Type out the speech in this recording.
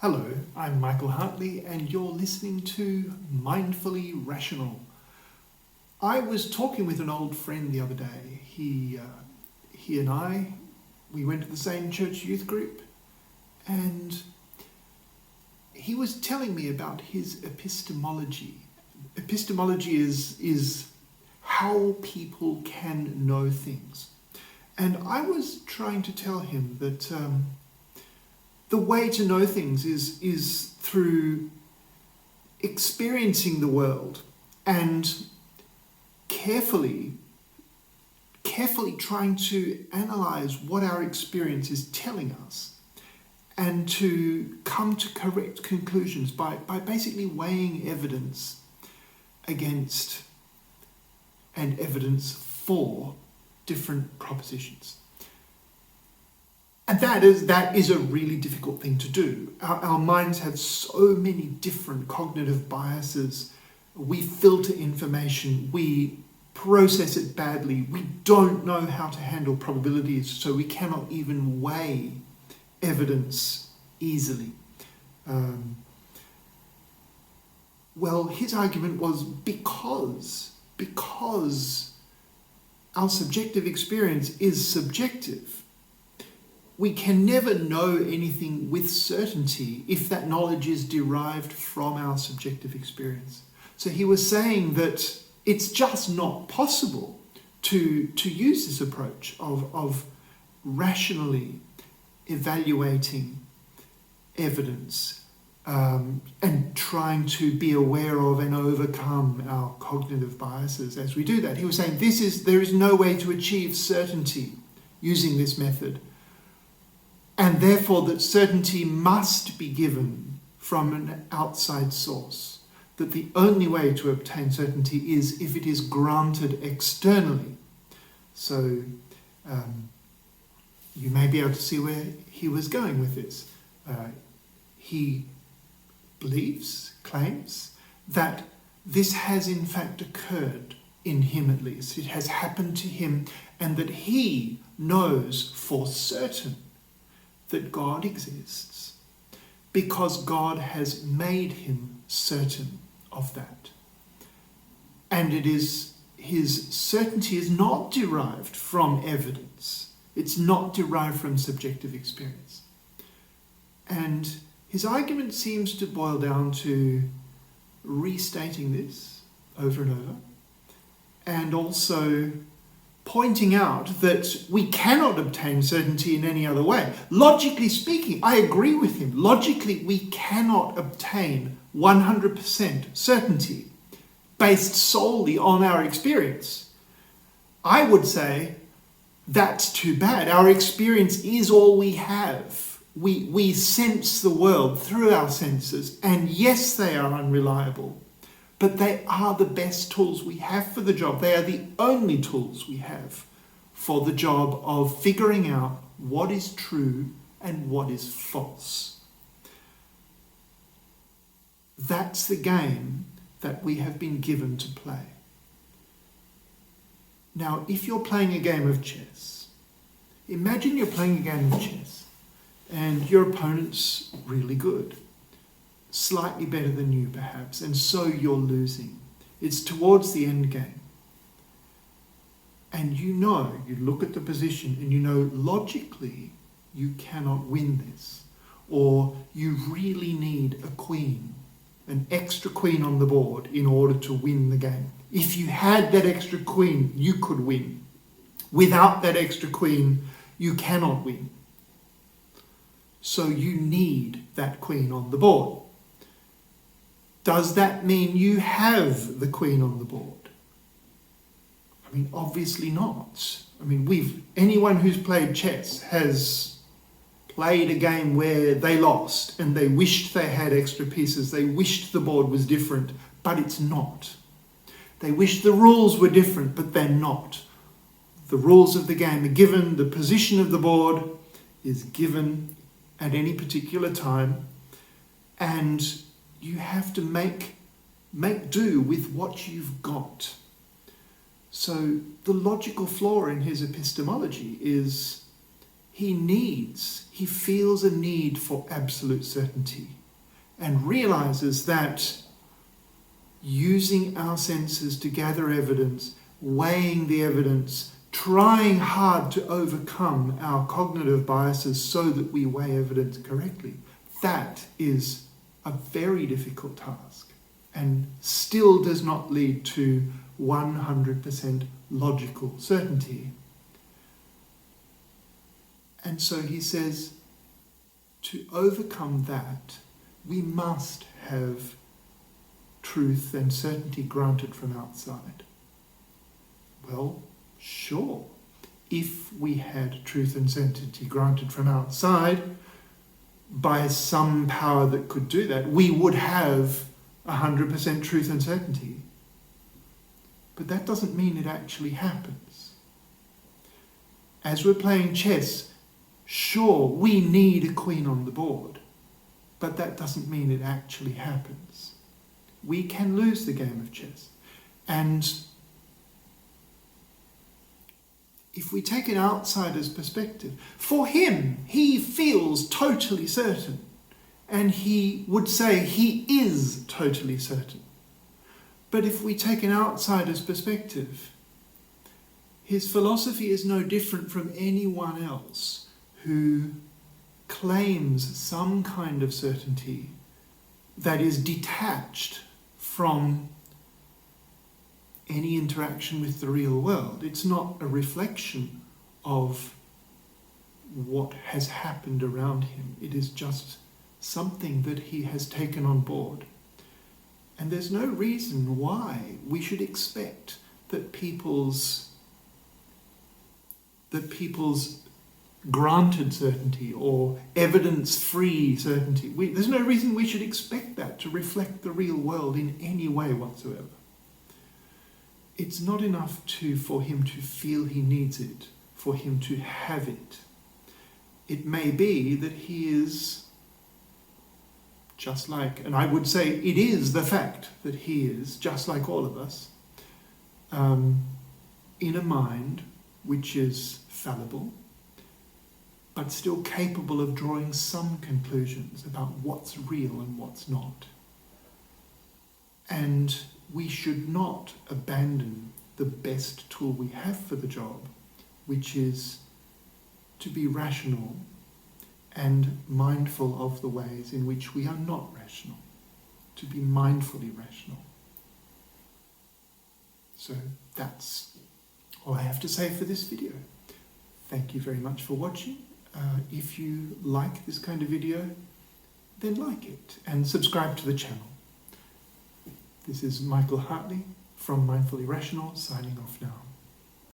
Hello, I'm Michael Hartley and you're listening to Mindfully Rational. I was talking with an old friend the other day. He and I, we went to the same church youth group, and he was telling me about his epistemology. Epistemology is how people can know things. And I was trying to tell him that the way to know things is through experiencing the world and carefully trying to analyze what our experience is telling us and to come to correct conclusions by basically weighing evidence against and evidence for different propositions. And that is a really difficult thing to do. Our minds have so many different cognitive biases. We filter information, we process it badly, we don't know how to handle probabilities, so we cannot even weigh evidence easily. Well, his argument was because our subjective experience is subjective, we can never know anything with certainty if that knowledge is derived from our subjective experience. So he was saying that it's just not possible to use this approach of rationally evaluating evidence and trying to be aware of and overcome our cognitive biases as we do that. He was saying there is no way to achieve certainty using this method, and therefore that certainty must be given from an outside source, that the only way to obtain certainty is if it is granted externally. So you may be able to see where he was going with this. He claims that this has in fact occurred in him at least. It has happened to him, and that he knows for certain that God exists because God has made him certain of that. And his certainty is not derived from evidence. It's not derived from subjective experience. And his argument seems to boil down to restating this over and over, and also pointing out that we cannot obtain certainty in any other way. Logically speaking, I agree with him. Logically, we cannot obtain 100% certainty based solely on our experience. I would say that's too bad. Our experience is all we have. We sense the world through our senses, and yes, they are unreliable, but they are the best tools we have for the job. They are the only tools we have for the job of figuring out what is true and what is false. That's the game that we have been given to play. Now, if you're playing a game of chess, imagine you're playing a game of chess and your opponent's really good, slightly better than you perhaps, and so you're losing. It's towards the end game. And you look at the position and you know logically you cannot win this, or you really need a queen, an extra queen on the board in order to win the game. If you had that extra queen, you could win. Without that extra queen, you cannot win. So you need that queen on the board. Does that mean you have the queen on the board? I mean, obviously not. I mean, anyone who's played chess has played a game where they lost and they wished they had extra pieces. They wished the board was different, but it's not. They wish the rules were different, but they're not. The rules of the game are given. The position of the board is given at any particular time, and you have to make do with what you've got. So the logical flaw in his epistemology is he feels a need for absolute certainty and realizes that using our senses to gather evidence, weighing the evidence, trying hard to overcome our cognitive biases so that we weigh evidence correctly, that is a very difficult task and still does not lead to 100% logical certainty. And so he says, to overcome that, we must have truth and certainty granted from outside. Well, sure. If we had truth and certainty granted from outside, by some power that could do that, we would have 100% truth and certainty. But that doesn't mean it actually happens. As we're playing chess, sure, we need a queen on the board, but that doesn't mean it actually happens. We can lose the game of chess. And if we take an outsider's perspective, for him, he feels totally certain. And he would say he is totally certain. But if we take an outsider's perspective, his philosophy is no different from anyone else who claims some kind of certainty that is detached from any interaction with the real world. It's not a reflection of what has happened around him. It is just something that he has taken on board. And there's no reason why we should expect that people's granted certainty or evidence-free certainty, there's no reason we should expect that to reflect the real world in any way whatsoever. It's not enough for him to feel he needs it, for him to have it. It may be that he is just like, and I would say it is the fact that he is, just like all of us, in a mind which is fallible, but still capable of drawing some conclusions about what's real and what's not. And we should not abandon the best tool we have for the job, which is to be rational and mindful of the ways in which we are not rational, to be mindfully rational. So that's all I have to say for this video. Thank you very much for watching. If you like this kind of video, then like it and subscribe to the channel. This is Michael Hartley from Mindfully Rational, signing off now.